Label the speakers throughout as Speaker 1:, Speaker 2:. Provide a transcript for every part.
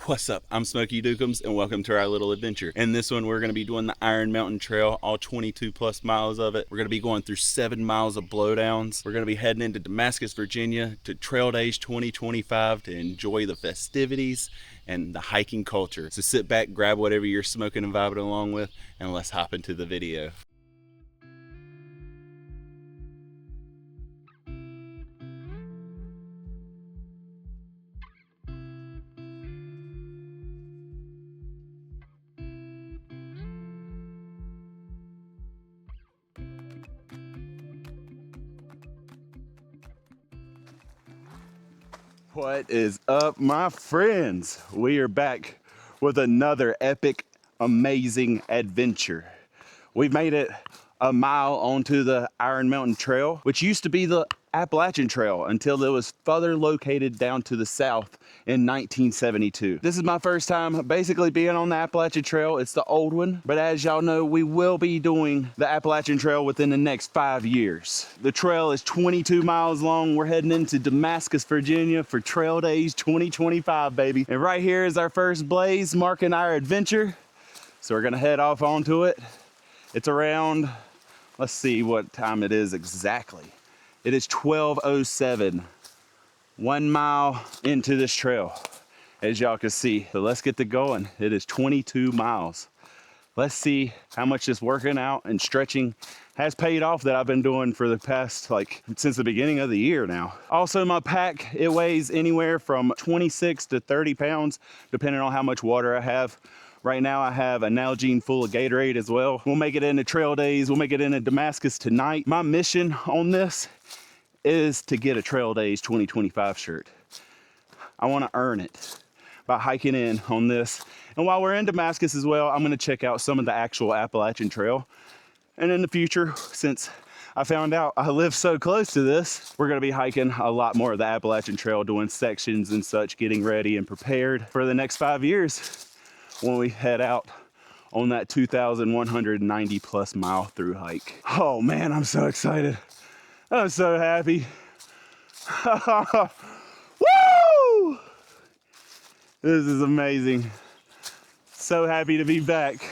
Speaker 1: What's up? I'm SmokeyDukems and welcome to our little adventure. In this one, we're going to be doing the Iron Mountain Trail, all 22 plus miles of it. We're going to be going through 7 miles of blowdowns. We're going to be heading into Damascus, Virginia to Trail Days 2025 to enjoy the festivities and the hiking culture. So sit back, grab whatever you're smoking and vibing along with, and let's hop into the video. What is up, my friends? We are back with another epic, amazing adventure. We've made it a mile onto the Iron Mountain Trail, which used to be the Appalachian Trail until it was further located down to the south in 1972. This is my first time basically being on the Appalachian Trail. It's the old one, but as y'all know, we will be doing the Appalachian Trail within the next 5 years. The trail is 22 miles long. We're heading into Damascus, Virginia for Trail Days 2025, baby. And right here is our first blaze marking our adventure. So we're gonna head off onto it. It's around, let's see what time it is exactly. It is 12:07, 1 mile into this trail, as y'all can see. So let's get to going. It is 22 miles. Let's see how much this working out and stretching has paid off that I've been doing for the past, since the beginning of the year now. Also, my pack, it weighs anywhere from 26 to 30 pounds, depending on how much water I have. Right now I have a Nalgene full of Gatorade as well. We'll make it into Trail Days. We'll make it into Damascus tonight. My mission on this is to get a Trail Days 2025 shirt. I want to earn it by hiking in on this. And while we're in Damascus as well, I'm going to check out some of the actual Appalachian Trail. And in the future, since I found out I live so close to this, we're going to be hiking a lot more of the Appalachian Trail, doing sections and such, getting ready and prepared for the next 5 years when we head out on that 2,190 plus mile through hike. Oh man, I'm so excited. I'm so happy. Woo! This is amazing. So happy to be back.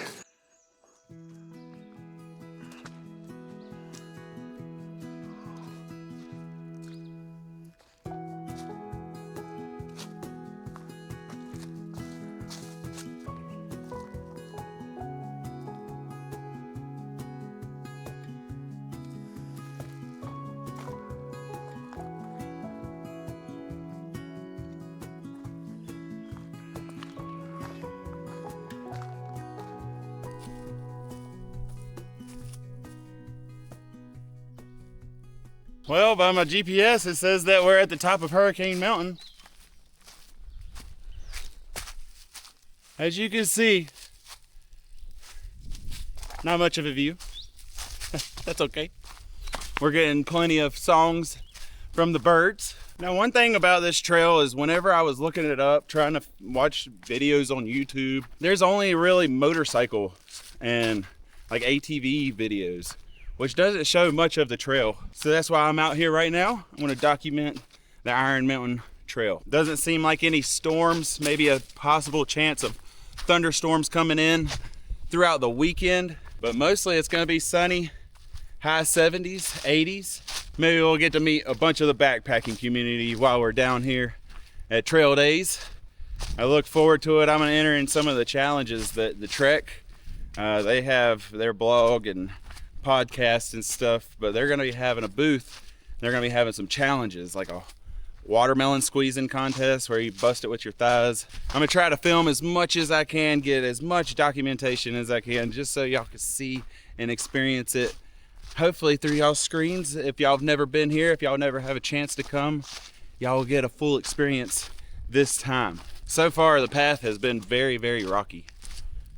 Speaker 1: Well, by my GPS, it says that we're at the top of Hurricane Mountain. As you can see, not much of a view. That's okay. We're getting plenty of songs from the birds. Now, one thing about this trail is whenever I was looking it up, trying to watch videos on YouTube, there's only really motorcycle and like ATV videos, which doesn't show much of the trail. So that's why I'm out here right now. I want to document the Iron Mountain Trail. Doesn't seem like any storms, maybe a possible chance of thunderstorms coming in throughout the weekend, but mostly it's going to be sunny, high 70s, 80s. Maybe we'll get to meet a bunch of the backpacking community while we're down here at Trail Days. I look forward to it. I'm going to enter in some of the challenges that the Trek, they have their blog and podcasts and stuff, but they're going to be having a booth. They're going to be having some challenges, like a watermelon squeezing contest where you bust it with your thighs. I'm going to try to film as much as I can, get as much documentation as I can, just so y'all can see and experience it, hopefully through y'all's screens. If y'all have never been here, if y'all never have a chance to come, y'all will get a full experience this time. So far, the path has been very, very rocky.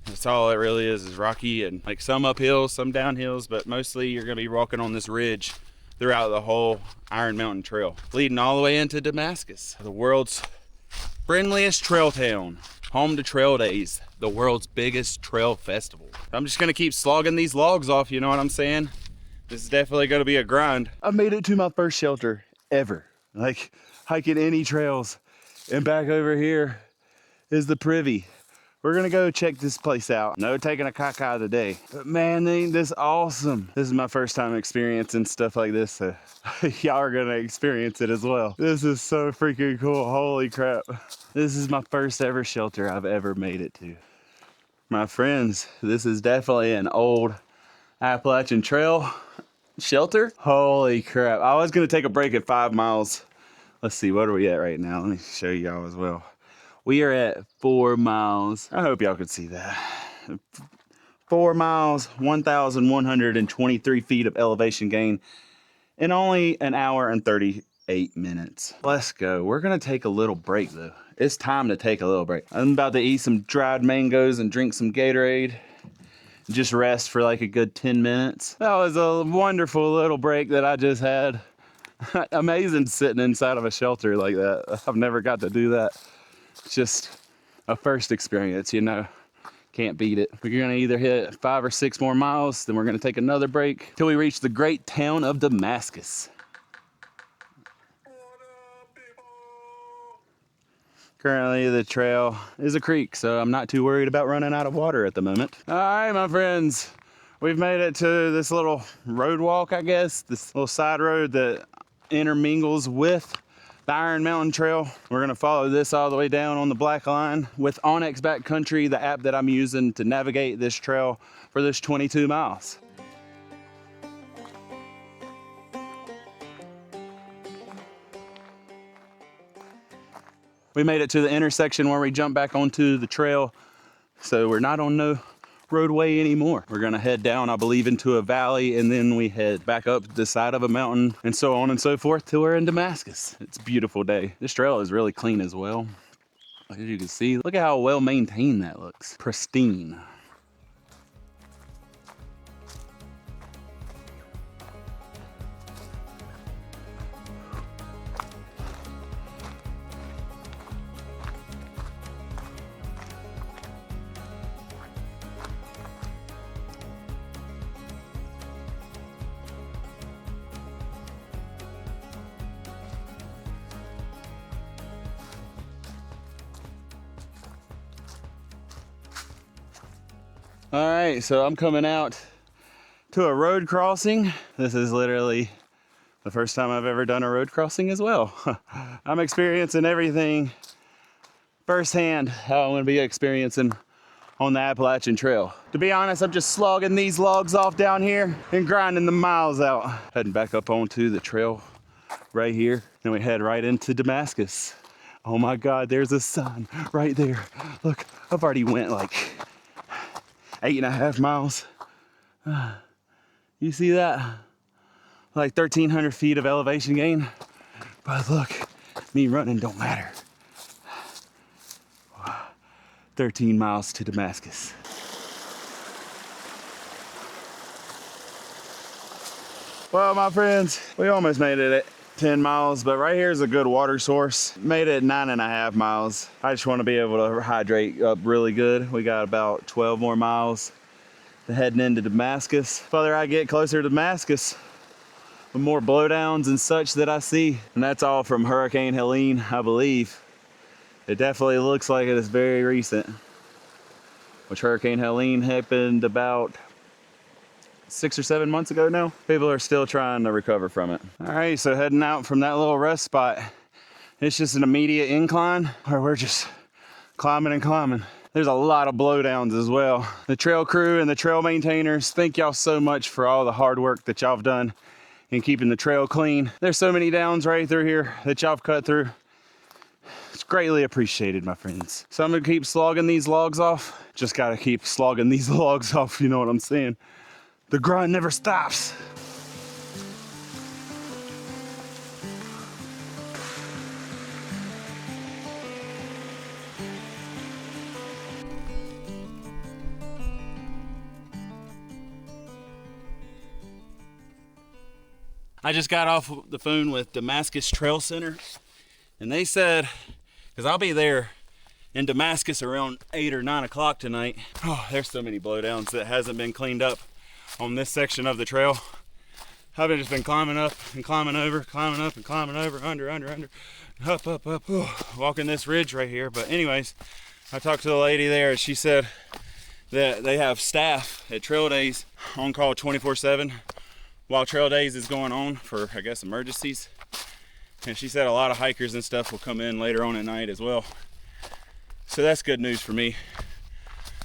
Speaker 1: That's all it really is rocky, and like some uphills, some downhills, but mostly you're going to be walking on this ridge throughout the whole Iron Mountain Trail, leading all the way into Damascus, the world's friendliest trail town, home to Trail Days, the world's biggest trail festival. I'm just going to keep slogging these logs off, you know what I'm saying? This is definitely going to be a grind. I made it to my first shelter ever, like hiking any trails, and back over here is the Privy. We're gonna go check this place out. No taking a caca today. But man, ain't this awesome. This is my first time experiencing stuff like this, so y'all are gonna experience it as well. This is so freaking cool, holy crap. This is my first ever shelter I've ever made it to. My friends, this is definitely an old Appalachian Trail shelter. Holy crap. I was gonna take a break at 5 miles. Let's see, what are we at right now? Let me show y'all as well. We are at 4 miles. I hope y'all could see that. 4 miles, 1,123 feet of elevation gain in only an hour and 38 minutes. Let's go. We're gonna take a little break though. It's time to take a little break. I'm about to eat some dried mangoes and drink some Gatorade. Just rest for like a good 10 minutes. That was a wonderful little break that I just had. Amazing sitting inside of a shelter like that. I've never got to do that. It's just a first experience, you know. Can't beat it. We're gonna either hit 5 or 6 more miles, then we're gonna take another break till we reach the great town of Damascus. Currently the trail is a creek, so I'm not too worried about running out of water at the moment. All right, my friends, we've made it to this little road walk, I guess, this little side road that intermingles with the Iron Mountain Trail. We're gonna follow this all the way down on the black line with Onyx Backcountry, the app that I'm using to navigate this trail for this 22 miles. We made it to the intersection where we jump back onto the trail, so we're not on no roadway anymore. We're gonna head down, I believe, into a valley, and then we head back up the side of a mountain, and so on and so forth till we're in Damascus. It's a beautiful day. This trail is really clean as well. As you can see, look at how well maintained that looks. Pristine. All right, so I'm coming out to a road crossing. This is literally the first time I've ever done a road crossing as well. I'm experiencing everything firsthand, how I'm gonna be experiencing on the Appalachian Trail. To be honest, I'm just slogging these logs off down here and grinding the miles out. Heading back up onto the trail right here, and we head right into Damascus. Oh my God, there's a sign right there. Look, I've already went like 8.5 miles. You see that? Like 1,300 feet of elevation gain. But look, me running don't matter. 13 miles to Damascus. Well, my friends, we almost made it at 10 miles, but right here is a good water source. Made it 9.5 miles. I just want to be able to hydrate up really good. We got about 12 more miles to heading into Damascus. The further I get closer to Damascus, the more blowdowns and such that I see. And that's all from Hurricane Helene, I believe. It definitely looks like it is very recent. Which Hurricane Helene happened about 6 or 7 months ago now. People are still trying to recover from it. All right, so heading out from that little rest spot. It's just an immediate incline where we're just climbing and climbing. There's a lot of blowdowns as well. The trail crew and the trail maintainers, thank y'all so much for all the hard work that y'all have done in keeping the trail clean. There's so many downs right through here that y'all have cut through. It's greatly appreciated, my friends. So I'm gonna keep slogging these logs off. Just gotta keep slogging these logs off, you know what I'm saying? The grind never stops. I just got off the phone with Damascus Trail Center, and they said, because I'll be there in Damascus around 8 or 9 o'clock tonight. Oh, there's so many blowdowns that hasn't been cleaned up on this section of the trail. I've just been climbing up and climbing over, climbing up and climbing over, under, up, walking this ridge right here. But anyways, I talked to the lady there. She said that they have staff at trail days on call 24/7 while trail days is going on for, I guess, emergencies. And she said a lot of hikers and stuff will come in later on at night as well. So that's good news for me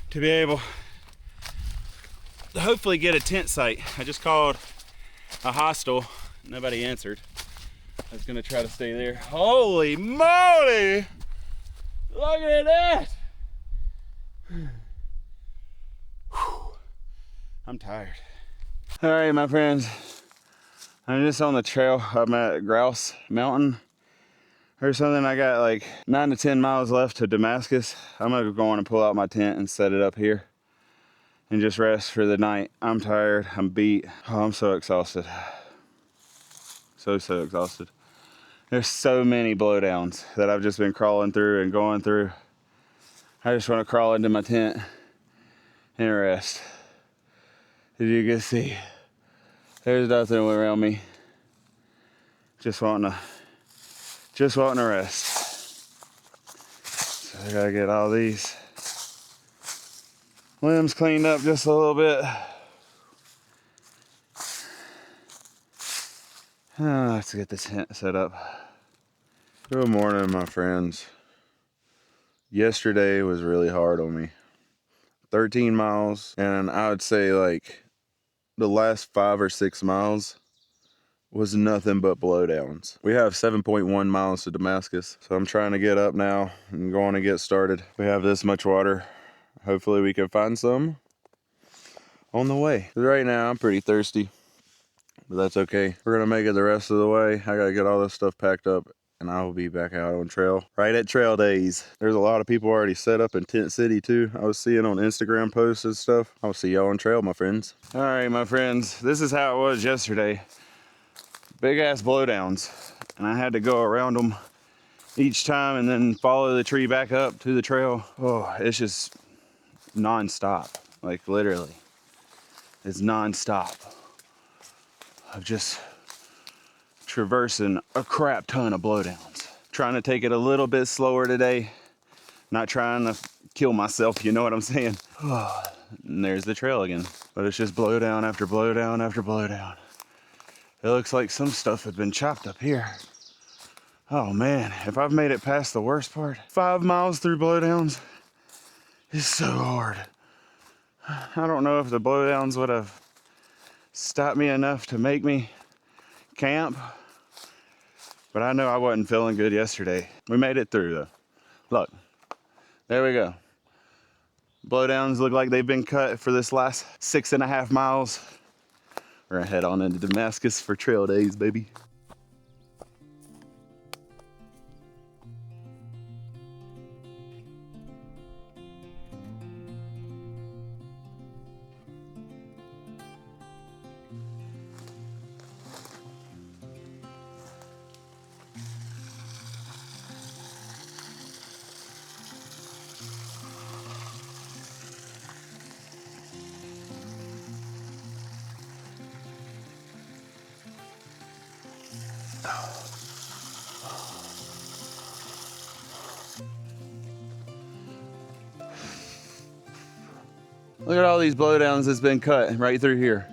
Speaker 1: to be able to hopefully get a tent site. I just called a hostel. Nobody answered. I was gonna try to stay there. Holy moly! Look at that! I'm tired. All right, my friends. I'm just on the trail. I'm at Grouse Mountain or something. I got like 9 to 10 miles left to Damascus. I'm gonna go on and pull out my tent and set it up here and just rest for the night. I'm tired. I'm beat. Oh, I'm so exhausted. So exhausted. There's so many blowdowns that I've just been crawling through and going through. I just want to crawl into my tent and rest. As you can see, there's nothing around me. Just wanting to rest. So I gotta get all these limbs cleaned up just a little bit. Let's get this tent set up. Good morning, my friends. Yesterday was really hard on me. 13 miles, and I would say like the last 5 or 6 miles was nothing but blowdowns. We have 7.1 miles to Damascus, so I'm trying to get up now and going to get started. We have this much water. Hopefully we can find some on the way. Right now I'm pretty thirsty, but that's okay. We're gonna make it the rest of the way. I gotta get all this stuff packed up and I will be back out on trail right at trail days. There's a lot of people already set up in Tent City too. I was seeing on Instagram posts and stuff. I'll see y'all on trail, my friends. All right, my friends, this is how it was yesterday. Big ass blowdowns, and I had to go around them each time and then follow the tree back up to the trail. Oh, it's just non-stop, like literally. It's non-stop of just traversing a crap ton of blowdowns. Trying to take it a little bit slower today. Not trying to kill myself, you know what I'm saying? And there's the trail again. But it's just blowdown after blowdown after blowdown. It looks like some stuff had been chopped up here. Oh man, if I've made it past the worst part, 5 miles through blowdowns is so hard. I don't know if the blowdowns would have stopped me enough to make me camp, but I know I wasn't feeling good yesterday. We made it through though. Look, there we go. Blowdowns look like they've been cut for this last 6.5 miles. We're gonna head on into Damascus for trail days, baby. Look at all these blowdowns that's been cut right through here.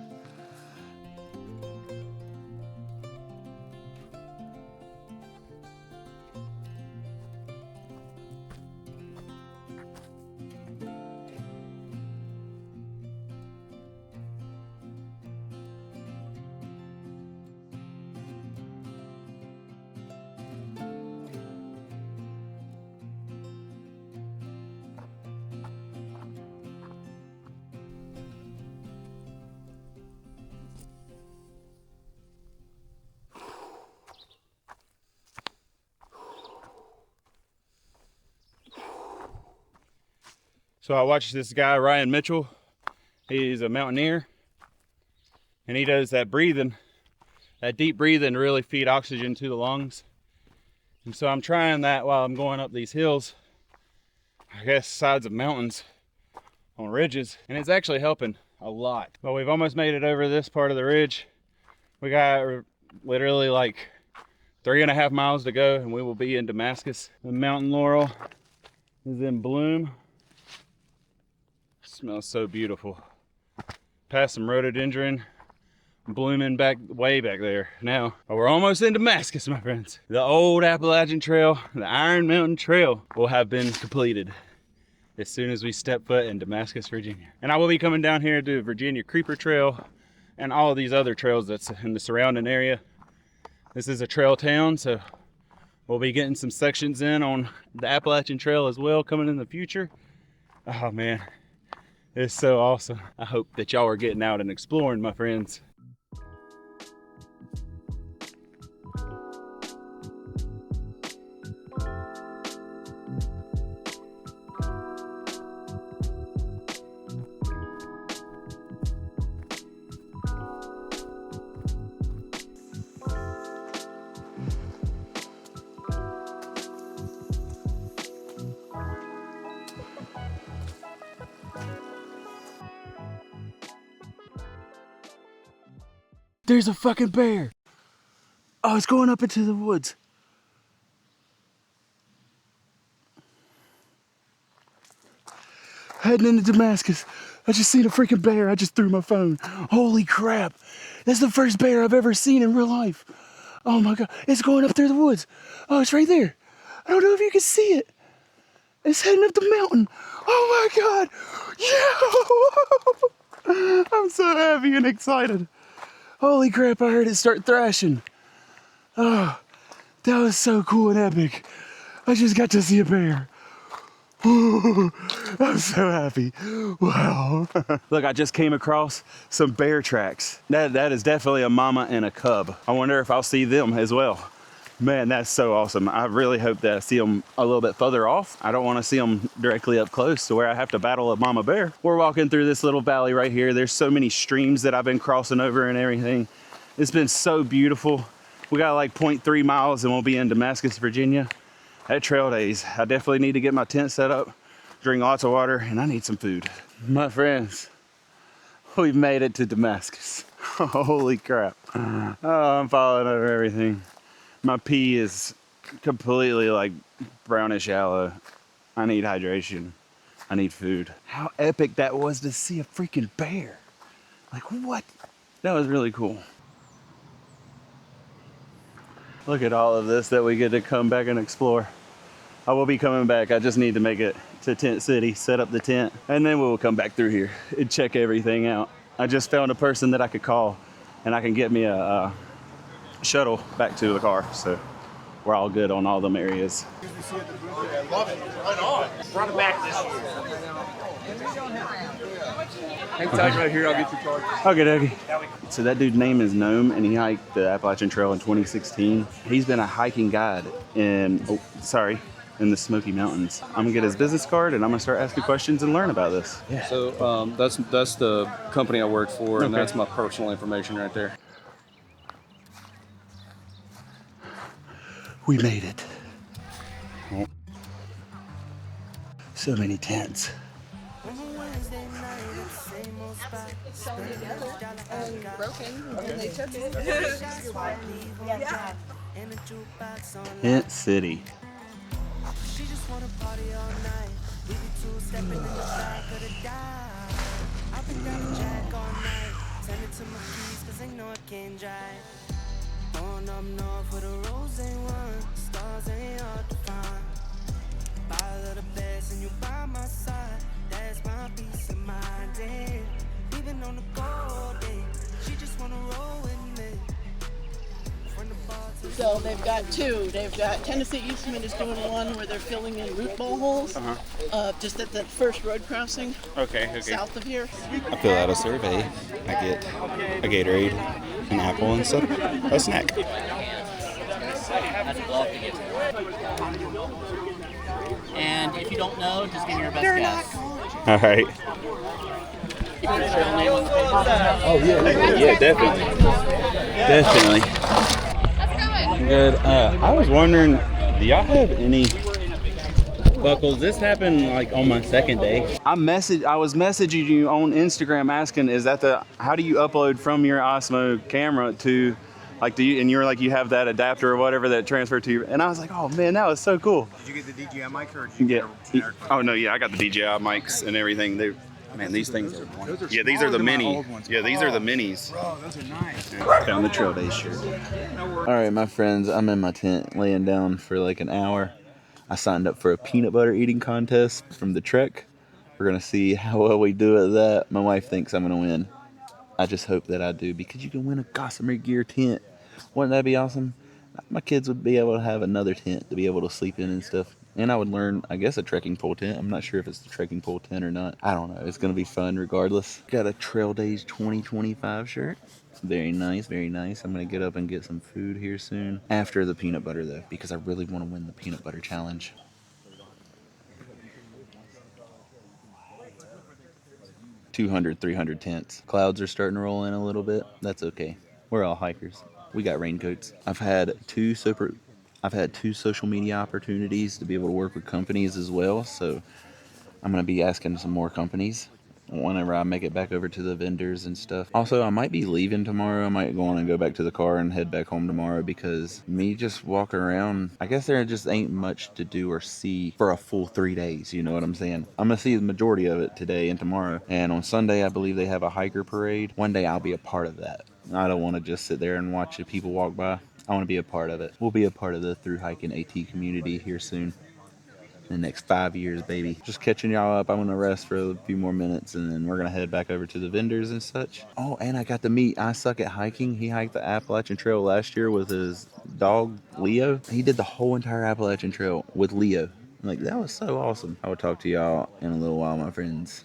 Speaker 1: So I watched this guy, Ryan Mitchell. He's a mountaineer, and he does that breathing, that deep breathing to really feed oxygen to the lungs. And so I'm trying that while I'm going up these hills, I guess sides of mountains on ridges, and it's actually helping a lot. But we've almost made it over this part of the ridge. We got literally like 3.5 miles to go and we will be in Damascus. The mountain laurel is in bloom. Smells so beautiful. Past some rhododendron blooming way back there. Now we're almost in Damascus, my friends. The old Appalachian Trail, the Iron Mountain Trail, will have been completed as soon as we step foot in Damascus, Virginia. And I will be coming down here to Virginia Creeper Trail and all of these other trails that's in the surrounding area. This is a trail town, so we'll be getting some sections in on the Appalachian Trail as well coming in the future. Oh man, it's so awesome. I hope that y'all are getting out and exploring, my friends. There's a fucking bear. Oh, it's going up into the woods. Heading into Damascus. I just seen a freaking bear. I just threw my phone. Holy crap. That's the first bear I've ever seen in real life. Oh my God. It's going up through the woods. Oh, it's right there. I don't know if you can see it. It's heading up the mountain. Oh my God. Yeah. I'm so happy and excited. Holy crap, I heard it start thrashing. Oh, that was so cool and epic. I just got to see a bear. Ooh, I'm so happy. Wow. Look, I just came across some bear tracks. That is definitely a mama and a cub. I wonder if I'll see them as well. Man, that's so awesome. I really hope that I see them a little bit further off. I don't want to see them directly up close to where I have to battle a mama bear. We're walking through this little valley right here. There's so many streams that I've been crossing over and everything. It's been so beautiful. We got like 0.3 miles and we'll be in Damascus, Virginia at trail days. I definitely need to get my tent set up, drink lots of water, and I need some food. My friends, we've made it to Damascus. Holy crap. Oh, I'm falling over everything. My pee is completely like brownish yellow. I need hydration. I need food. How epic that was to see a freaking bear. Like what? That was really cool. Look at all of this that we get to come back and explore. I will be coming back. I just need to make it to Tent City, set up the tent, and then we'll come back through here and check everything out. I just found a person that I could call and I can get me a shuttle back to the car, so we're all good on all them areas.
Speaker 2: I love it. Right on. Run it back this year. Hang tight right here. I'll get your card.
Speaker 1: Okay, dokie. So that dude's name is Gnome, and he hiked the Appalachian Trail in 2016. He's been a hiking guide in the Smoky Mountains. I'm gonna get his business card and I'm gonna start asking questions and learn about this.
Speaker 2: Yeah. So that's the company I work for, and that's my personal information right there.
Speaker 1: We made it. So many tents.
Speaker 3: It's sewn together and broken, and they took it. Yeah.
Speaker 1: Tent City.
Speaker 4: She just wanna party all night. We be two stepping in the back of the dive. I've been down the jack all night. Send it to my keys, cause they know I can't drive. On up north where the roads ain't one, stars ain't hard to find. Bottle of the best and you by my side. That's my peace of mind. Damn. Even on the cold day, she just wanna roll with me.
Speaker 5: So they've got two. They've got Tennessee Eastman is doing one where they're filling in root ball holes, just at the first road crossing.
Speaker 1: Okay.
Speaker 5: South of here.
Speaker 6: I fill out a survey. I get a Gatorade, an apple, and a snack.
Speaker 7: And if you don't know, just give me your best guess.
Speaker 1: All right.
Speaker 7: You put your real name on the paper?
Speaker 1: Oh yeah, definitely. Good. I was wondering, do y'all have any buckles? This happened like on my second day. I was messaging you on Instagram asking, how do you upload from your Osmo camera to Like, do you? And you were like, you have that adapter or whatever that transferred to you. And I was like, oh man, that was so cool.
Speaker 8: Did you get the DJI mic or did you get a
Speaker 1: Oh no, yeah, I got the DJI mics and everything. They, man, these things are. Yeah, these are the mini. Yeah, these are the minis.
Speaker 8: Bro, those are nice.
Speaker 1: Found the trail day shirt. All right, my friends, I'm in my tent laying down for like an hour. I signed up for a peanut butter eating contest from the Trek. We're gonna see how well we do at that. My wife thinks I'm gonna win. I just hope that I do, because you can win a Gossamer Gear tent. Wouldn't that be awesome? My kids would be able to have another tent to be able to sleep in and stuff. And I would learn, I guess, a trekking pole tent. I'm not sure if it's the trekking pole tent or not. I don't know. It's going to be fun regardless. Got a Trail Days 2025 shirt. Very nice, very nice. I'm going to get up and get some food here soon. After the peanut butter, though, because I really want to win the peanut butter challenge. 200, 300 tents. Clouds are starting to roll in a little bit. That's okay. We're all hikers. We got raincoats. I've had two social media opportunities to be able to work with companies as well. So I'm going to be asking some more companies whenever I make it back over to the vendors and stuff. Also, I might be leaving tomorrow. I might go on and go back to the car and head back home tomorrow, because me just walking around, I guess there just ain't much to do or see for a full 3 days. You know what I'm saying? I'm going to see the majority of it today and tomorrow. And on Sunday, I believe they have a hiker parade. One day I'll be a part of that. I don't want to just sit there and watch the people walk by. I want to be a part of it. We'll be a part of the thru hiking AT community here soon. In the next 5 years, baby. Just catching y'all up. I'm gonna rest for a few more minutes, and then we're gonna head back over to the vendors and such. Oh, and I got to meet I Suck at Hiking. He hiked the Appalachian Trail last year with his dog, Leo. He did the whole entire Appalachian Trail with Leo. Like, that was so awesome. I will talk to y'all in a little while, my friends.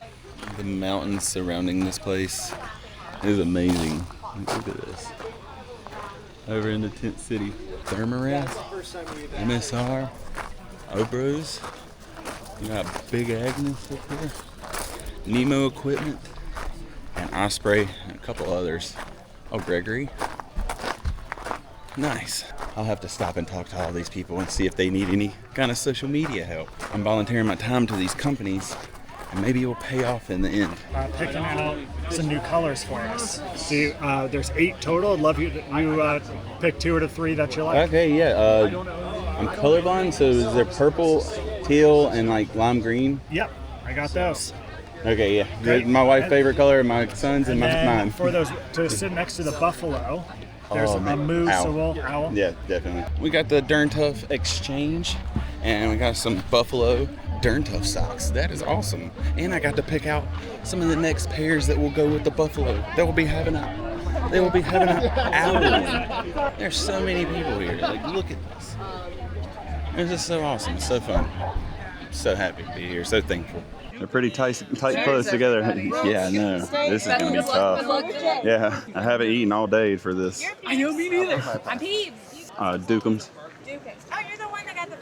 Speaker 1: The mountains surrounding this place is amazing. Look at this. Over in the tent city. Thermarest, MSR, Obros. You got Big Agnes up here. Nemo Equipment. And Osprey and a couple others. Oh, Gregory. Nice. I'll have to stop and talk to all these people and see if they need any kind of social media help. I'm volunteering my time to these companies, and maybe it will pay off in the end.
Speaker 9: Picking out some new colors for us. See, there's 8 total. I'd love you to pick 2 or 3 that you like.
Speaker 1: Okay, yeah. I'm colorblind, so is there purple, teal, and like lime green?
Speaker 9: Yep, I got those.
Speaker 1: Okay, yeah.
Speaker 9: Okay.
Speaker 1: My wife's favorite color, my son's, and mine.
Speaker 9: For those to sit next to the buffalo, there's a moose,
Speaker 1: owl.
Speaker 9: Owl.
Speaker 1: Yeah, definitely. We got the Dern Tough Exchange, and we got some buffalo Dern Tough socks. That is awesome. And I got to pick out some of the next pairs that will go with the buffalo. They will be having an owl. There's so many people here. Like, look at this. It's just so awesome. It's so fun. So happy to be here. So thankful. They're pretty tight close together. Yeah, I know. This is gonna be tough. Yeah, I haven't eaten all day for this.
Speaker 3: I know, me neither. I'm Peeves.
Speaker 1: Dukems.
Speaker 3: Oh, you're the one that got the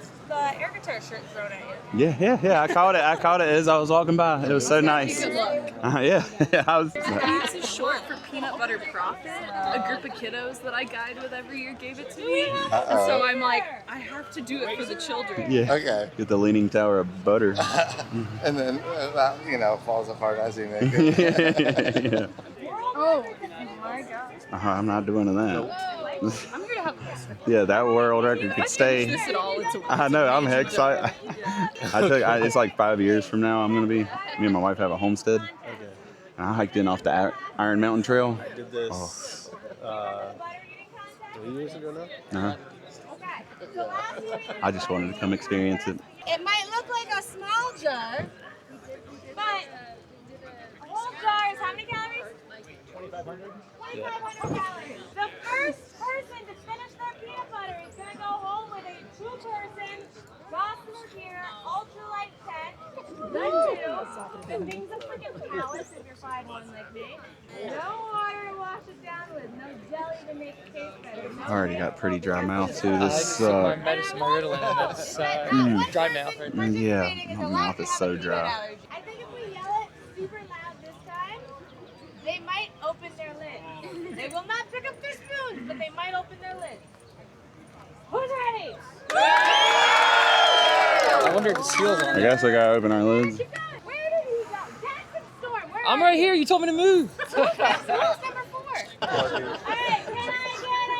Speaker 3: air guitar shirt thrown at you.
Speaker 1: Yeah. I caught it as I was walking by. It was so nice.
Speaker 3: Good luck.
Speaker 1: Yeah. I was.
Speaker 10: Peeps is short for Peanut Butter Profit. A group of kiddos that I guide with every year gave it to me. And so I'm like, I have to do it for the children.
Speaker 1: Yeah.
Speaker 8: Okay.
Speaker 1: Get the Leaning Tower of butter.
Speaker 8: And then that, falls apart as you make it.
Speaker 1: Yeah.
Speaker 3: Oh my God.
Speaker 1: I'm not doing that.
Speaker 10: I'm gonna have this.
Speaker 1: Yeah, that world record could stay.
Speaker 10: This at all, it's a
Speaker 1: I know, I'm excited. It's like 5 years from now. I'm gonna be. Me and my wife have a homestead.
Speaker 11: Okay.
Speaker 1: And I hiked in off the Iron Mountain Trail.
Speaker 11: I did this 3 years ago now.
Speaker 1: I just wanted to come experience it.
Speaker 3: It might look like a small jar, but a whole jar is how many calories? 2,500. 2,500 calories. The first person to finish their peanut butter is going to go home with a 2-person Gossamer Gear ultralight tent. The thing's a freaking palace if you're 5'1" like me. No water to wash it down with. No jelly to make it taste better.
Speaker 1: I already got pretty dry mouth too. This
Speaker 11: my Ritalin, and that's dry mouth right now.
Speaker 1: Yeah, my mouth is so dry.
Speaker 3: I think if we yell it super loud this time, they might open their lid. They will not pick up their spoons, but they might open their lid. Who's ready?
Speaker 11: I wonder if the seal's on.
Speaker 1: I guess I gotta open our lids.
Speaker 3: Where did he go? Jackson Storm, where
Speaker 11: I'm
Speaker 3: are
Speaker 11: right
Speaker 3: you?
Speaker 11: here. You told me to move.
Speaker 3: Okay, so who's number 4? All right, can I get a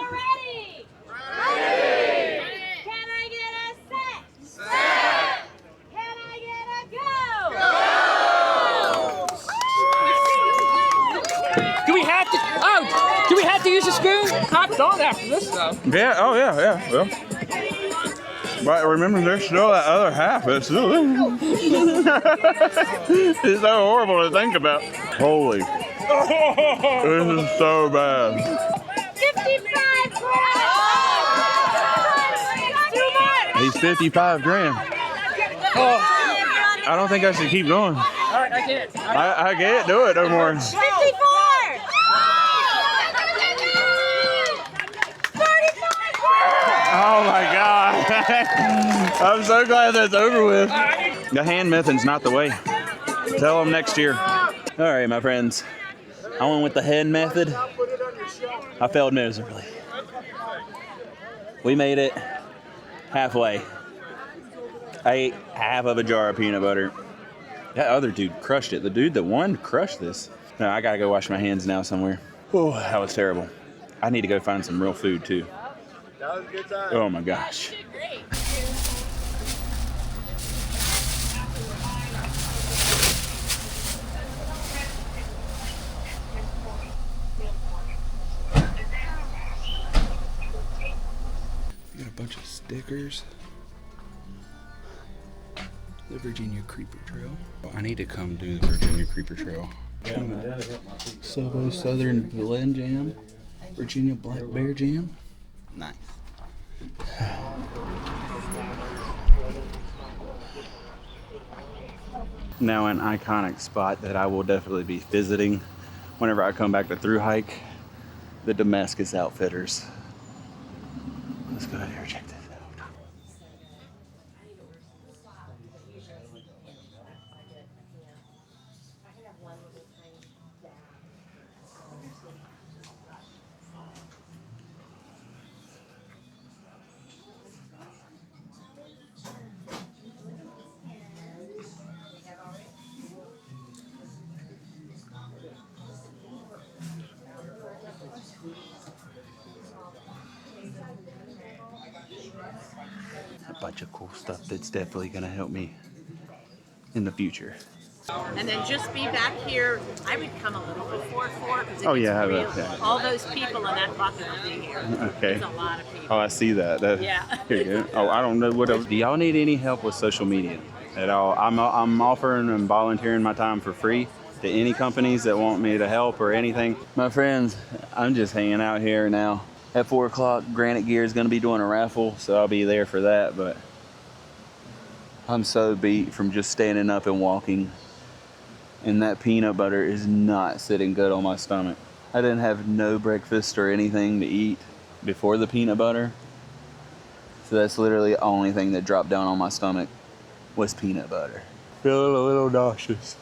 Speaker 11: a spoon? Hot dog after this stuff.
Speaker 1: Yeah, oh yeah. Well, but remember, there's still that other half. It's still there. It's so horrible to think about. Holy. This is so bad.
Speaker 3: 55 grand!
Speaker 1: He's 55 grand. Oh, I don't think I should keep going.
Speaker 11: All right, I get it.
Speaker 1: I can't do it no more.
Speaker 3: 54! 45!
Speaker 1: Oh my God. I'm so glad that's over with. The hand method's not the way. Tell them next year. All right, my friends. I went with the hand method. I failed miserably. We made it halfway. I ate half of a jar of peanut butter. That other dude crushed it. The dude that won crushed this. No, I gotta go wash my hands now somewhere. Oh, that was terrible. I need to go find some real food too.
Speaker 8: That was a good time.
Speaker 1: Oh my gosh. We got a bunch of stickers. The Virginia Creeper Trail. I need to come do the Virginia Creeper Trail. Sobo Southern Blend Jam. Virginia Black Bear Jam. Nice. Now an iconic spot that I will definitely be visiting whenever I come back to Thru Hike, the Damascus Outfitters. Let's go ahead here and check this out. A bunch of cool stuff that's definitely going to help me in the future.
Speaker 5: And then just be back here. I would come a little before 4 because
Speaker 1: Oh, yeah,
Speaker 5: all those people in that bucket will be here.
Speaker 1: Okay.
Speaker 5: There's a lot of people.
Speaker 1: Oh, I see that.
Speaker 5: Yeah.
Speaker 1: Here you go. Oh, I don't know what else. Do y'all need any help with social media at all? I'm offering and volunteering my time for free to any companies that want me to help or anything. My friends, I'm just hanging out here now. At 4 o'clock, Granite Gear is going to be doing a raffle, so I'll be there for that. But I'm so beat from just standing up and walking. And that peanut butter is not sitting good on my stomach. I didn't have no breakfast or anything to eat before the peanut butter. So that's literally the only thing that dropped down on my stomach was peanut butter. Feeling a little nauseous.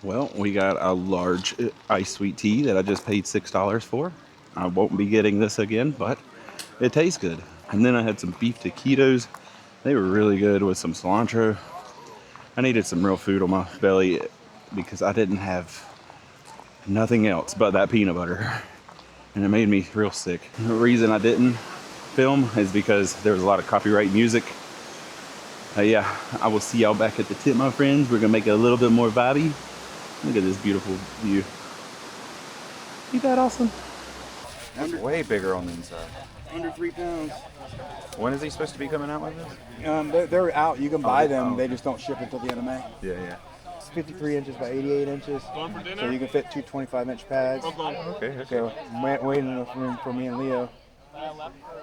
Speaker 1: Well, we got a large iced sweet tea that I just paid $6 for. I won't be getting this again, but it tastes good. And then I had some beef taquitos. They were really good with some cilantro. I needed some real food on my belly because I didn't have nothing else but that peanut butter. And it made me real sick. The reason I didn't film is because there was a lot of copyright music. Yeah, I will see y'all back at the tip, my friends. We're gonna make it a little bit more vibey. Look at this beautiful view. Ain't that awesome? That's way bigger on the inside.
Speaker 12: Under 3 pounds.
Speaker 1: When is he supposed to be coming out with this?
Speaker 12: They're out. You can buy them. They just don't ship until the end of May.
Speaker 1: Yeah.
Speaker 12: It's 53 inches by 88 inches. So you can fit 2 25-inch pads.
Speaker 1: Okay.
Speaker 12: So waiting enough room for me and Leo.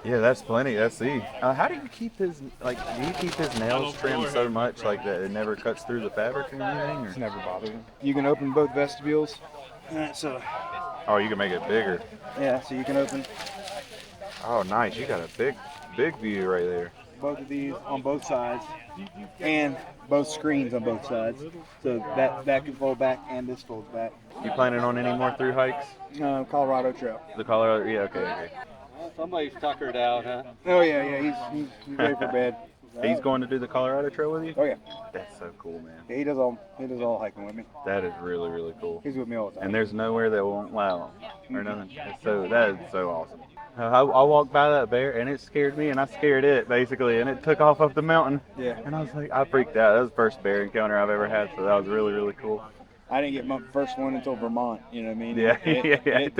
Speaker 1: Yeah, that's plenty. That's the. How do you keep his do you keep his nails trimmed so much like that it never cuts through the fabric or anything? Or?
Speaker 12: It's never bothered him. You can open both vestibules. So.
Speaker 1: Oh, you can make it bigger.
Speaker 12: Yeah, so you can open.
Speaker 1: Oh, nice. You got a big view right there.
Speaker 12: Both of these on both sides, and both screens on both sides. So that can fold back and this folds back.
Speaker 1: You planning on any more through hikes?
Speaker 12: Colorado Trail.
Speaker 1: The Colorado, yeah, okay.
Speaker 11: Somebody's tuckered out, huh?
Speaker 12: Oh yeah, he's ready for bed.
Speaker 1: He's going to do the Colorado Trail with you?
Speaker 12: Oh yeah.
Speaker 1: That's so cool, man.
Speaker 12: Yeah, he does all hiking with me.
Speaker 1: That is really, really cool.
Speaker 12: He's with me all the time.
Speaker 1: And there's nowhere that won't allow him.
Speaker 13: or nothing. That is so awesome. I walked by that bear and it scared me and I scared it basically, and it took off up the mountain.
Speaker 12: Yeah.
Speaker 13: And I was like, I freaked out. That was the first bear encounter I've ever had, so that was really, really cool.
Speaker 12: I didn't get my first one until Vermont. You know what I mean?
Speaker 13: Yeah, it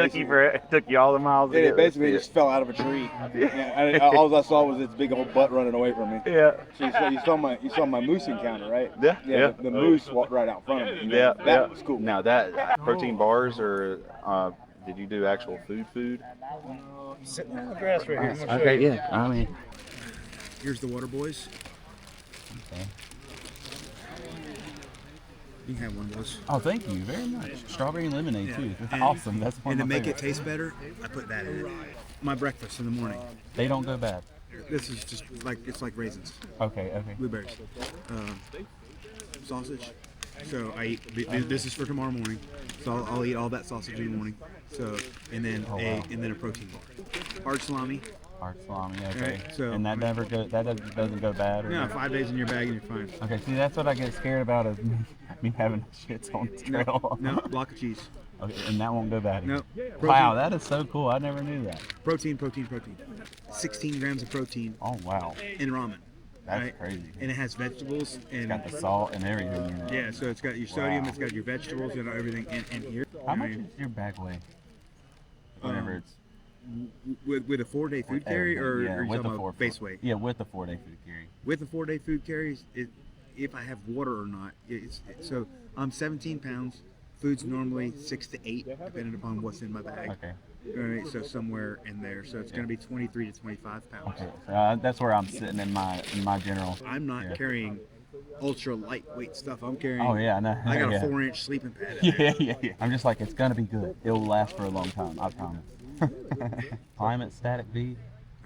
Speaker 13: took you all the miles.
Speaker 12: It basically just fell out of a tree. Yeah, all I saw was its big old butt running away from me.
Speaker 13: Yeah.
Speaker 12: So you saw my moose encounter, right?
Speaker 13: Yeah.
Speaker 12: The moose walked right out front of me.
Speaker 13: Yeah.
Speaker 12: That was cool.
Speaker 13: Now that protein bars or did you do actual food?
Speaker 9: Sitting on the grass right here.
Speaker 13: Okay, yeah. I mean,
Speaker 12: here's the water boys.
Speaker 13: Okay.
Speaker 12: You can have one of those.
Speaker 13: Oh, thank you very much. Strawberry and lemonade too. That's
Speaker 12: And,
Speaker 13: awesome. That's one
Speaker 12: and
Speaker 13: of
Speaker 12: to
Speaker 13: my
Speaker 12: make it
Speaker 13: favorites.
Speaker 12: taste better, I put that in it. My breakfast in the morning.
Speaker 13: They don't go bad.
Speaker 12: This is just like it's like raisins.
Speaker 13: Okay.
Speaker 12: Blueberries. Sausage. So I eat. This is for tomorrow morning. So I'll eat all that sausage in the morning. So and then a protein bar. Hard salami.
Speaker 13: Hard salami. Okay.
Speaker 12: Right, so
Speaker 13: and that doesn't go bad.
Speaker 12: No, 5 days in your bag and you're fine.
Speaker 13: Okay. See, that's what I get scared about is me having shits on the trail.
Speaker 12: No, block of cheese.
Speaker 13: Okay, and that won't go bad.
Speaker 12: No.
Speaker 13: Wow, that is so cool. I never knew that.
Speaker 12: Protein. 16 grams of protein.
Speaker 13: Oh wow.
Speaker 12: In ramen.
Speaker 13: That's crazy.
Speaker 12: And it has vegetables and
Speaker 13: it's got the salt and everything in it.
Speaker 12: Yeah, so it's got your sodium,
Speaker 13: Wow.
Speaker 12: it's got your vegetables and everything in here.
Speaker 13: How much is your bag weigh? Whenever it's
Speaker 12: with a 4-day food carry, or
Speaker 13: yeah,
Speaker 12: are you
Speaker 13: with
Speaker 12: talking
Speaker 13: the
Speaker 12: about base weight?
Speaker 13: Yeah, with the 4-day food carry.
Speaker 12: With the 4-day food carries, if I have water or not, so I'm 17 pounds. Food's normally 6 to 8, depending upon what's in my bag.
Speaker 13: Okay.
Speaker 12: All right, so somewhere in there. So it's going to be 23 to 25 pounds.
Speaker 13: Okay, so that's where I'm sitting in my general.
Speaker 12: I'm not carrying ultra lightweight stuff. I'm carrying.
Speaker 13: Oh yeah, I know.
Speaker 12: I got
Speaker 13: yeah.
Speaker 12: a 4-inch sleeping pad. In there.
Speaker 13: Yeah. I'm just like, it's gonna be good. It'll last for a long time. I promise. Climate Static V.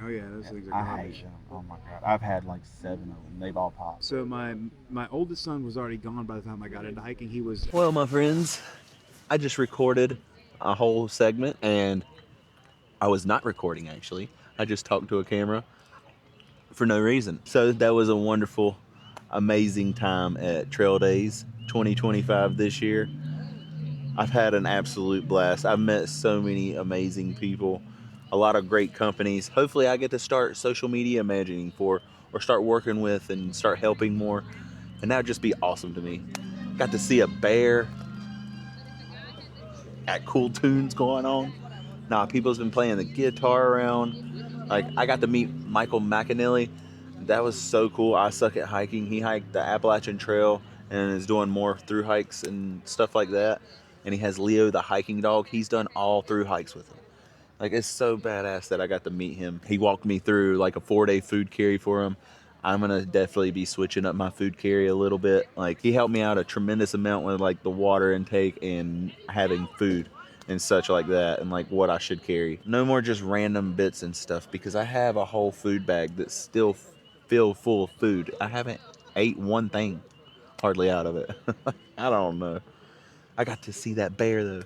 Speaker 12: Oh yeah, those things are
Speaker 13: I
Speaker 12: garbage.
Speaker 13: hate them. Oh my god, I've had like 7 of them. They've all popped.
Speaker 12: So my oldest son was already gone by the time I got into hiking. He was.
Speaker 14: Well, my friends, I just recorded a whole segment, and I was not recording actually. I just talked to a camera for no reason. So that was a wonderful, amazing time at Trail Days 2025 this year. I've had an absolute blast. I've met so many amazing people, a lot of great companies. Hopefully I get to start social media imagining for, or start working with and start helping more. And that would just be awesome to me. Got to see a bear. Got cool tunes going on. Nah, people's been playing the guitar around. Like, I got to meet Michael McAnally. That was so cool. I suck at hiking. He hiked the Appalachian Trail and is doing more through hikes and stuff like that. And he has Leo, the hiking dog. He's done all through hikes with him. Like, it's so badass that I got to meet him. He walked me through like a 4-day food carry for him. I'm gonna definitely be switching up my food carry a little bit. Like, he helped me out a tremendous amount with like the water intake and having food and such like that, and like what I should carry. No more just random bits and stuff, because I have a whole food bag that's still filled full of food. I haven't ate one thing hardly out of it. I don't know. I got to see that bear though.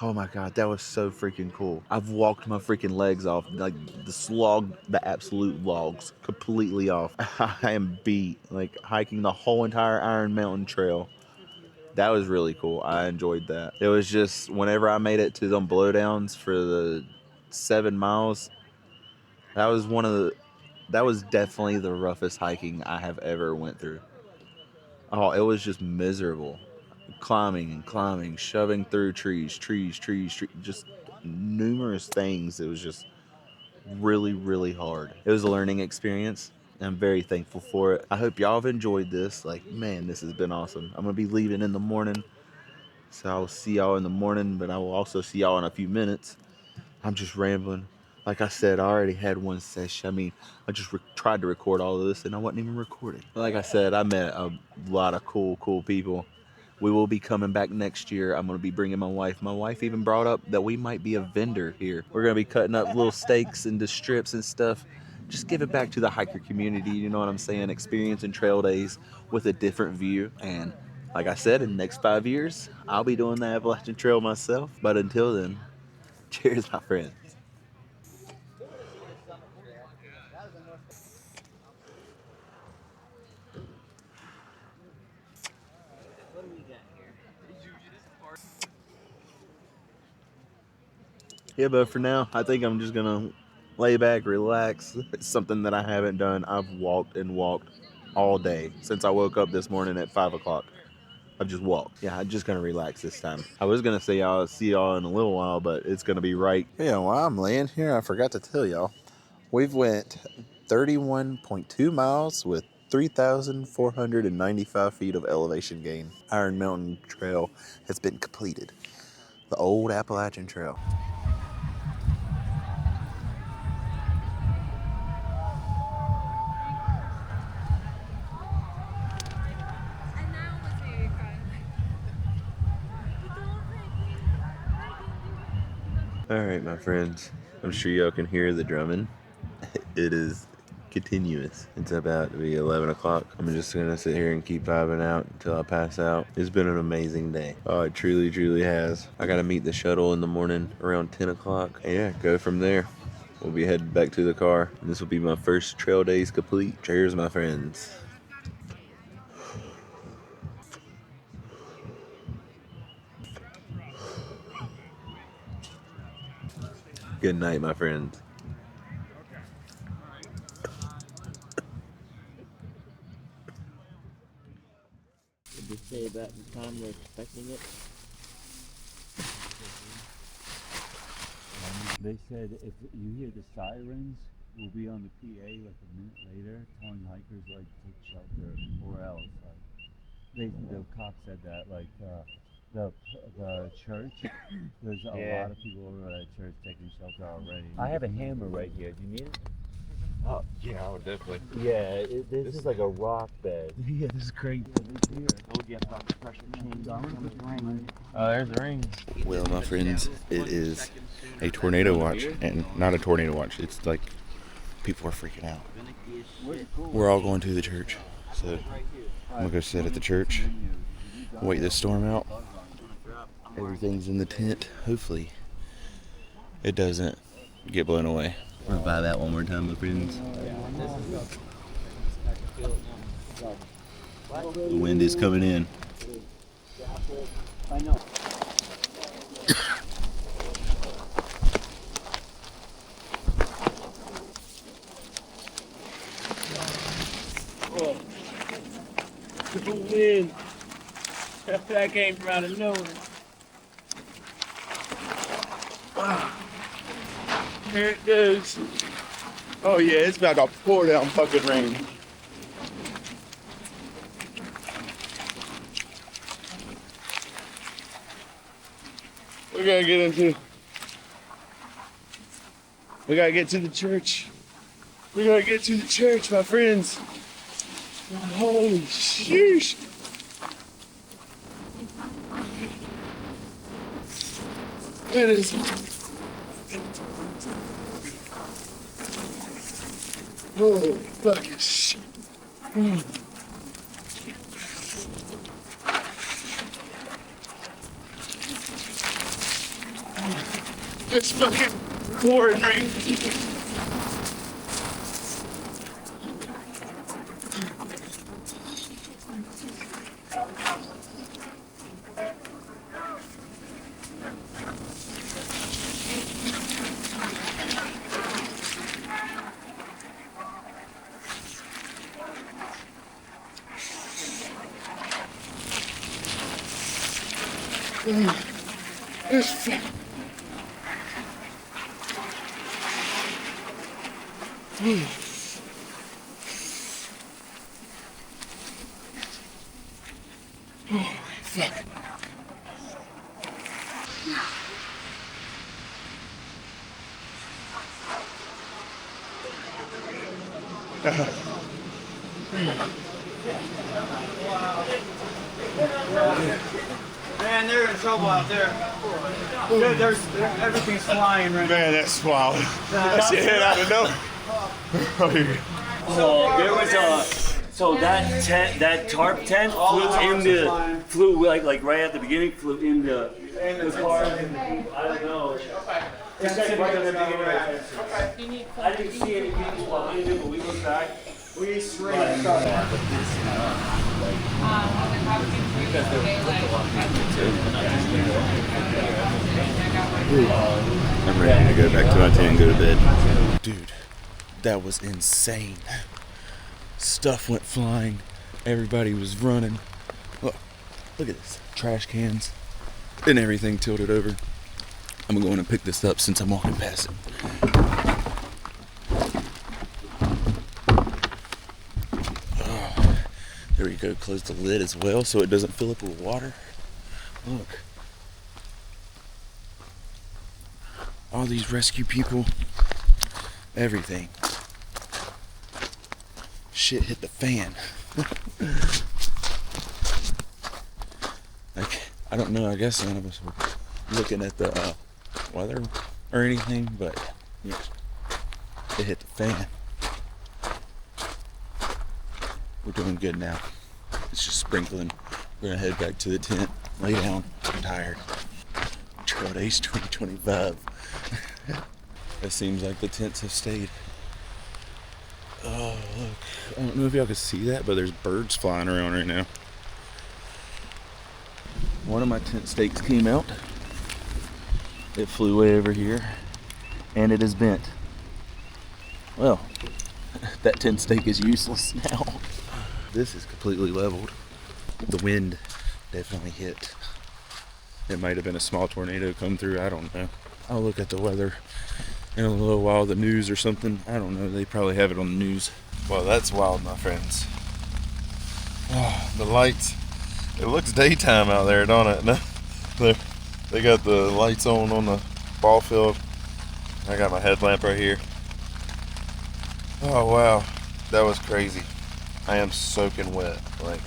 Speaker 14: Oh my god, that was so freaking cool. I've walked my freaking legs off, like the absolute logs completely off. I am beat, like hiking the whole entire Iron Mountain Trail. That was really cool. I enjoyed that. It was just, whenever I made it to them blowdowns for the 7 miles, that was definitely the roughest hiking I have ever went through. Oh, it was just miserable. Climbing and climbing, shoving through trees, just numerous things. It was just really, really hard. It was a learning experience. I'm very thankful for it. I hope y'all have enjoyed this. Like, man, this has been awesome. I'm gonna be leaving in the morning, so I will see y'all in the morning, but I will also see y'all in a few minutes. I'm just rambling. Like I said, I already had one session. I mean, I just tried to record all of this, and I wasn't even recording. Like I said, I met a lot of cool people. We will be coming back next year. I'm going to be bringing my wife. My wife even brought up that we might be a vendor here. We're going to be cutting up little steaks into strips and stuff. Just give it back to the hiker community, you know what I'm saying? Experiencing trail days with a different view. And like I said, in the next 5 years, I'll be doing the Appalachian Trail myself. But until then, cheers, my friends. Yeah, but for now, I think I'm just gonna lay back, relax. It's something that I haven't done. I've walked and walked all day since I woke up this morning at 5 o'clock. I've just walked. Yeah, I'm just gonna relax this time. I was gonna say I'll see y'all in a little while, but it's gonna be right. Yeah, while I'm laying here, I forgot to tell y'all, we've went 31.2 miles with 3,495 feet of elevation gain. Iron Mountain Trail has been completed. The old Appalachian Trail. All right, my friends. I'm sure y'all can hear the drumming. It is continuous. It's about to be 11 o'clock. I'm just gonna sit here and keep vibing out until I pass out. It's been an amazing day. Oh, it truly, truly has. I gotta meet the shuttle in the morning around 10 o'clock. And yeah, go from there. We'll be heading back to the car. This will be my first trail days complete. Cheers, my friends. Good night, my friends.
Speaker 15: Did they say about the time they're expecting it?
Speaker 16: They said if you hear the sirens, we'll be on the PA like a minute later, telling hikers like take shelter or else. Like the cop said that like the church, there's a lot of people over at church taking shelter already. I have a hammer right here. Do you need it?
Speaker 13: Oh, yeah, I would definitely.
Speaker 16: Yeah, this is like a rock bed. Yeah, this is crazy.
Speaker 13: There's the ring.
Speaker 6: Well, my friends, it is a tornado watch, and not a tornado watch. It's like people are freaking out. We're all going to the church, so I'm gonna go sit at the church, wait this storm out. Everything's in the tent. Hopefully, it doesn't get blown away.
Speaker 14: I'm gonna buy that one more time, my friends. The wind is coming in.
Speaker 16: I know.
Speaker 15: Oh, the wind. That came from out of nowhere.
Speaker 1: Wow. Here it goes. Oh yeah, it's about to pour down fucking rain. We gotta get to the church. We gotta get to the church, my friends. Holy sheesh. It is. Holy fucking shit. It's fucking pouring rain. It's fuck.
Speaker 17: Man, they're in trouble out there. Everything's flying right now.
Speaker 1: Man, that's wild. That shit hit out of nowhere.
Speaker 16: So there was so that tent, that tarp tent flew like right at the beginning, flew in the car. I don't know. I didn't see any people behind it, but we looked back. We straight
Speaker 6: I'm ready to go back to my tent and go to bed. Dude, that was insane. Stuff went flying. Everybody was running. Look at this. Trash cans and everything tilted over. I'm gonna go in and pick this up since I'm walking past it. Oh, there we go. Close the lid as well so it doesn't fill up with water. Look. All these rescue people. Everything. Shit hit the fan. Like, I don't know, I guess none of us were looking at the weather or anything, but yeah, it hit the fan. We're doing good now. It's just sprinkling. We're gonna head back to the tent, lay down. I'm tired. Trail Days 2025. It seems like the tents have stayed. Oh, look. I don't know if y'all can see that, but there's birds flying around right now. One of my tent stakes came out. It flew way over here, and it is bent. Well, that tent stake is useless now. This is completely leveled. The wind definitely hit. It might have been a small tornado come through, I don't know. I'll look at the weather in a little while, the news or something. I don't know, they probably have it on the news. Well, that's wild, my friends. Oh, the lights. It looks daytime out there, don't it? No, they got the lights on the ball field. I got my headlamp right here. Oh, wow. That was crazy. I am soaking wet. Like,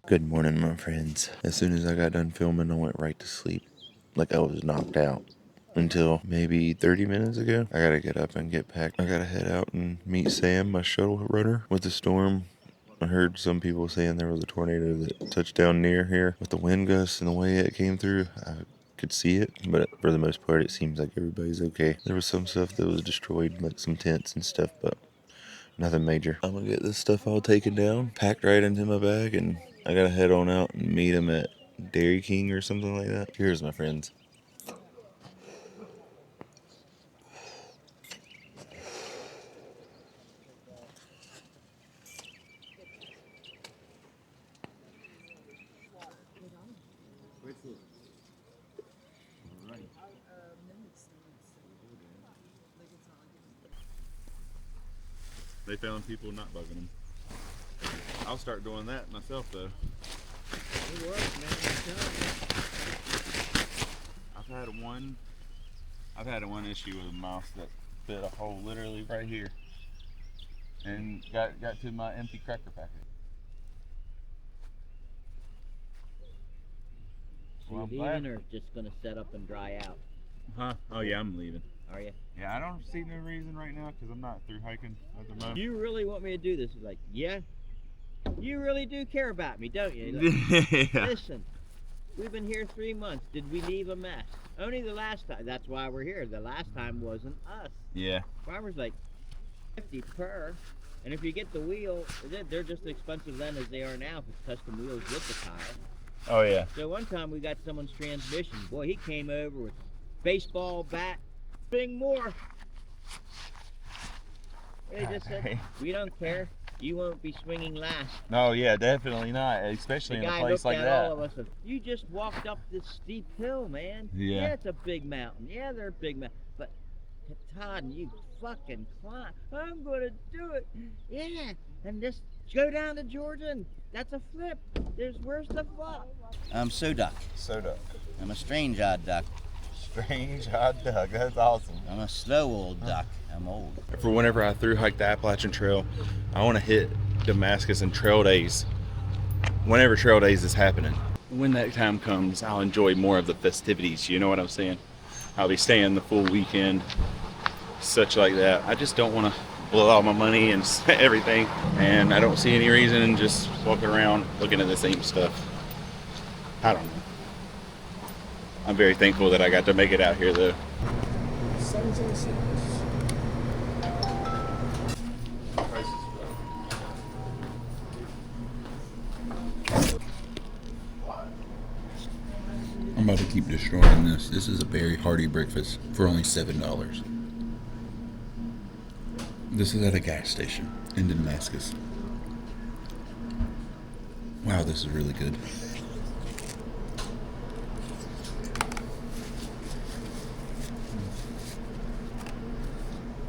Speaker 6: good morning, my friends. As soon as I got done filming, I went right to sleep. Like I was knocked out. Until maybe 30 minutes ago. I gotta get up and get packed. I gotta head out and meet Sam, my shuttle runner. With the storm, I heard some people saying there was a tornado that touched down near here. With the wind gusts and the way it came through, I could see it. But for the most part, it seems like everybody's okay. There was some stuff that was destroyed, like some tents and stuff, but nothing major. I'm gonna get this stuff all taken down, packed right into my bag, and I gotta head on out and meet him at Dairy King or something like that. Cheers, my friends. They found people not bugging them. I'll start doing that myself, though.
Speaker 15: It works, man.
Speaker 6: I've had one issue with a mouse that bit a hole literally right here, and got to my empty cracker packet.
Speaker 15: Are you leaving or just gonna set up and dry out?
Speaker 6: Huh? Oh yeah, I'm leaving.
Speaker 15: Are you?
Speaker 6: Yeah, I don't see no reason right now because I'm not through hiking at the moment.
Speaker 15: You really want me to do this? Like, yeah? You really do care about me, don't you? Like,
Speaker 6: Yeah.
Speaker 15: Listen, we've been here 3 months. Did we leave a mess? Only the last time. That's why we're here. The last time wasn't us.
Speaker 6: Yeah.
Speaker 15: Farmer's like 50 per. And if you get the wheel, they're just as expensive then as they are now if it's custom wheels with the tire.
Speaker 6: Oh yeah.
Speaker 15: So one time we got someone's transmission. Boy, he came over with baseball bat. Thing more. They just said, we don't care. You won't be swinging last.
Speaker 6: No, yeah, definitely not, especially
Speaker 15: The
Speaker 6: in a
Speaker 15: guy
Speaker 6: place
Speaker 15: looked
Speaker 6: like
Speaker 15: at
Speaker 6: that.
Speaker 15: all of us and, you just walked up this steep hill, man.
Speaker 6: Yeah.
Speaker 15: Yeah, it's a big mountain. Yeah, they're big mountain. But Todd, you fucking climb. I'm gonna do it. Yeah, and just go down to Georgia, and that's a flip. Where's the fuck?
Speaker 18: I'm Soduck.
Speaker 6: Soduck.
Speaker 18: I'm a strange-eyed duck.
Speaker 6: Strange-eyed duck. That's awesome.
Speaker 18: I'm a slow old duck. I'm old.
Speaker 6: For whenever I thru hike the Appalachian Trail, I want to hit Damascus and Trail Days. Whenever Trail Days is happening. When that time comes, I'll enjoy more of the festivities. You know what I'm saying? I'll be staying the full weekend, such like that. I just don't want to blow all my money and everything, and I don't see any reason in just walking around looking at the same stuff. I don't know. I'm very thankful that I got to make it out here though. I'm about to keep destroying this. This is a very hearty breakfast for only $7. This is at a gas station in Damascus. Wow, this is really good.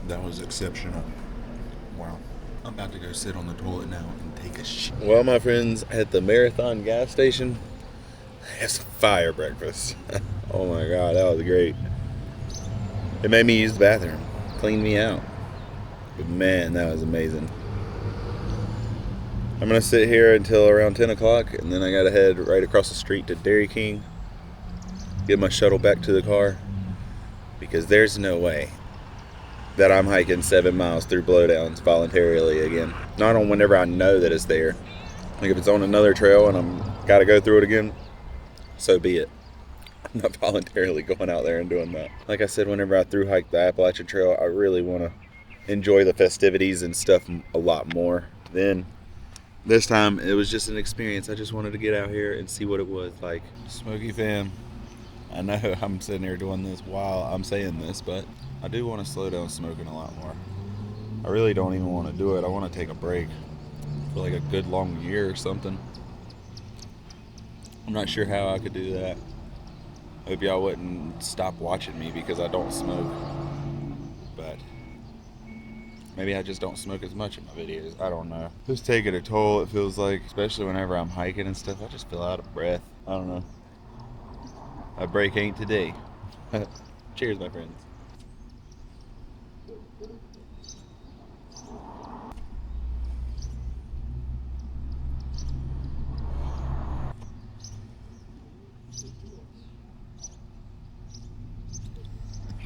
Speaker 6: That was exceptional. Wow. I'm about to go sit on the toilet now and take a shit. Well, my friends, at the Marathon gas station, it's fire breakfast. Oh my God, that was great. It made me use the bathroom, cleaned me out. But man, that was amazing. I'm gonna sit here until around 10 o'clock, and then I gotta head right across the street to Dairy King, get my shuttle back to the car, because there's no way that I'm hiking 7 miles through blowdowns voluntarily again. Not on whenever I know that it's there. Like if it's on another trail and I'm gotta go through it again, so be it. I'm not voluntarily going out there and doing that. Like I said, whenever I thru hike the Appalachian Trail, I really want to enjoy the festivities and stuff a lot more. Then this time it was just an experience. I just wanted to get out here and see what it was like. Smokey fam, I know I'm sitting here doing this while I'm saying this, but I do want to slow down smoking a lot more. I really don't even want to do it. I want to take a break for like a good long year or something. I'm not sure how I could do that. I hope y'all wouldn't stop watching me because I don't smoke. But maybe I just don't smoke as much in my videos. I don't know. Just taking a toll, it feels like, especially whenever I'm hiking and stuff. I just feel out of breath. I don't know. A break ain't today. Cheers, my friends.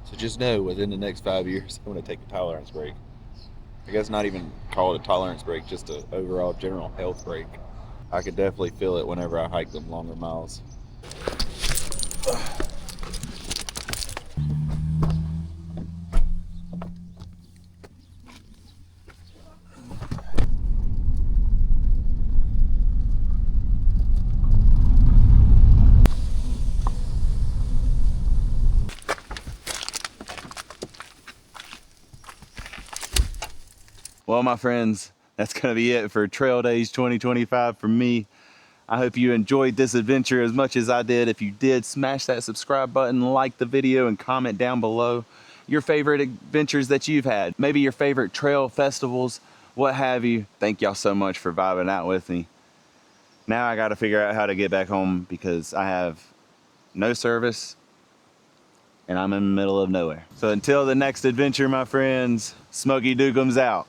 Speaker 6: So just know, within the next 5 years, I'm going to take a tolerance break. I guess not even call it a tolerance break, just an overall general health break. I could definitely feel it whenever I hike them longer miles. Well, my friends, that's going to be it for Trail Days 2025 for me. I hope you enjoyed this adventure as much as I did. If you did, smash that subscribe button, like the video, and comment down below your favorite adventures that you've had. Maybe your favorite trail festivals, what have you. Thank y'all so much for vibing out with me. Now I got to figure out how to get back home because I have no service and I'm in the middle of nowhere. So until the next adventure, my friends, SmokeyDukems out.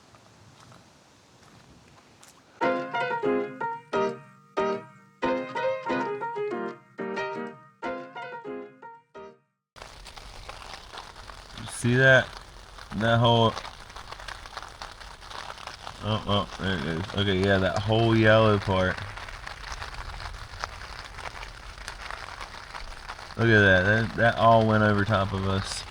Speaker 6: See that? That whole... Oh, there it is. Okay, yeah, that whole yellow part. Look at that. That all went over top of us.